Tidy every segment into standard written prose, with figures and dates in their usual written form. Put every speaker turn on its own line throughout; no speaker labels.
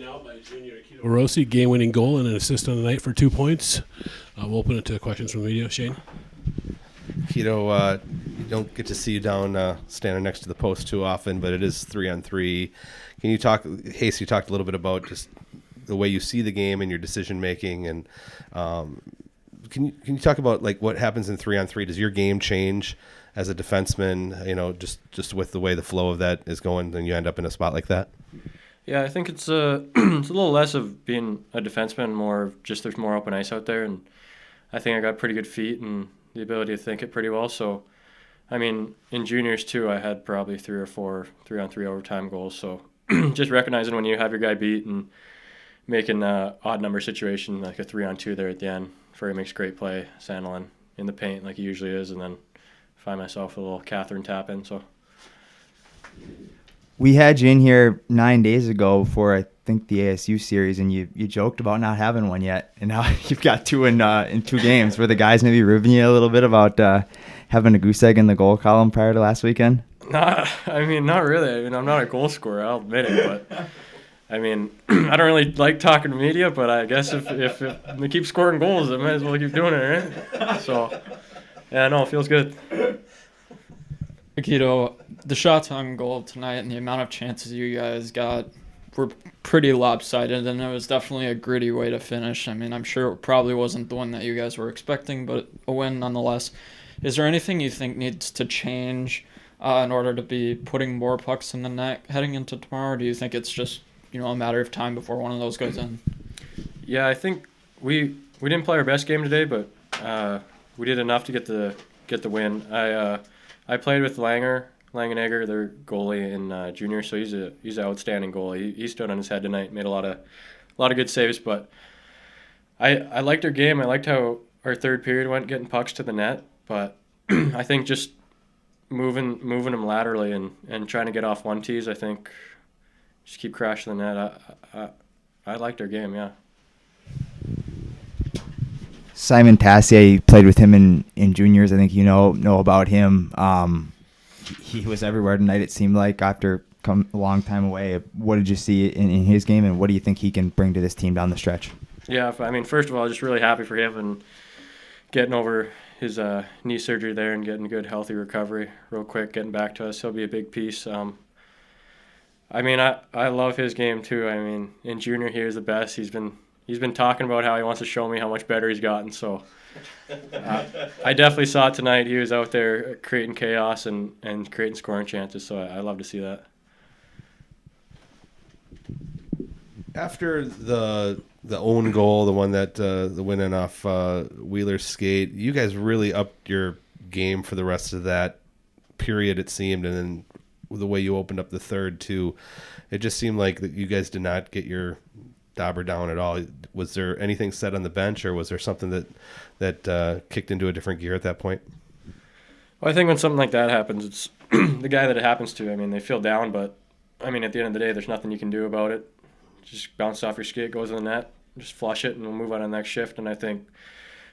Now by junior Akito Hirose, game-winning goal and an assist on the night for 2 points. We'll open it to questions from the video. Shane?
Akito, you don't get to see you down standing next to the post too often, but it is 3-on-3. Can you talk, Hayes, you talked a little bit about just the way you see the game and your decision-making, and can you talk about like what happens in 3-on-3? Does your game change as a defenseman, just with the way the flow of that is going, then you end up in a spot like that?
Yeah, I think it's it's a little less of being a defenseman, more of just there's more open ice out there, and I think I got pretty good feet and the ability to think it pretty well. So, I mean, in juniors too, I had probably 3 or 4 3-on-3 overtime goals. So, just recognizing when you have your guy beat and making an odd number situation like a 3-on-2 there at the end. Furry makes great play, Sandlin in the paint like he usually is, and then find myself a little Catherine tap in. So.
We had you in here 9 days ago for, I think, the ASU series, and you joked about not having one yet, and now you've got 2 in 2 games. Were the guys maybe ribbing you a little bit about having a goose egg in the goal column prior to last weekend?
Not really. I mean, I'm not a goal scorer, I'll admit it, but I mean, I don't really like talking to media, but I guess if they keep scoring goals, I might as well keep doing it, right? So, yeah, no, it feels good.
Akito, the shots on goal tonight and the amount of chances you guys got were pretty lopsided, and it was definitely a gritty way to finish. I mean, I'm sure it probably wasn't the one that you guys were expecting, but a win nonetheless. Is there anything you think needs to change in order to be putting more pucks in the net heading into tomorrow, or do you think it's just a matter of time before one of those goes in?
Yeah, I think we didn't play our best game today, but we did enough to get the win. I played with Langenegger, their goalie in junior, so he's an outstanding goalie. He stood on his head tonight, made a lot of good saves. But I liked our game. I liked how our third period went, getting pucks to the net. But I think just moving them laterally and trying to get off one tees, I think just keep crashing the net. I liked our game, yeah.
Simon Tassier, you played with him in juniors. I think you know about him. He was everywhere tonight, it seemed like, after a long time away. What did you see in his game, and what do you think he can bring to this team down the stretch?
Yeah, I mean, first of all, just really happy for him and getting over his knee surgery there and getting a good, healthy recovery real quick, getting back to us. He'll be a big piece. I mean, I love his game too. I mean, in junior, he was the best. He's been talking about how he wants to show me how much better he's gotten. So I definitely saw it tonight. He was out there creating chaos and creating scoring chances. So I love to see that.
After the own goal, the one that the winning off Wheeler's skate, you guys really upped your game for the rest of that period, it seemed, and then the way you opened up the third too, it just seemed like that you guys did not get your dauber down at all. Was there anything said on the bench, or was there something that kicked into a different gear at that point?
Well, I think when something like that happens, it's the guy that it happens to. I mean, they feel down, but I mean, at the end of the day, there's nothing you can do about it. Just bounce off your skate, goes in the net, just flush it, and we'll move on to the next shift. And I think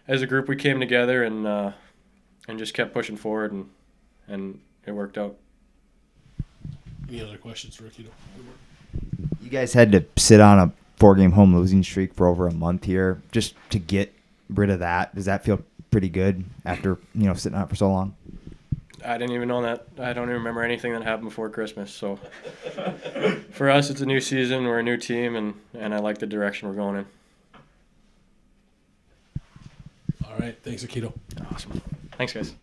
as a group, we came together and just kept pushing forward, and it worked out.
Any other questions for Akito?
You guys had to sit on a 4-game home losing streak for over a month here just to get rid of that. Does that feel pretty good after sitting on it for so long?
I didn't even know that. I don't even remember anything that happened before Christmas. So for us, it's a new season. We're a new team, and I like the direction we're going in.
All right. Thanks, Akito.
Awesome. Thanks, guys.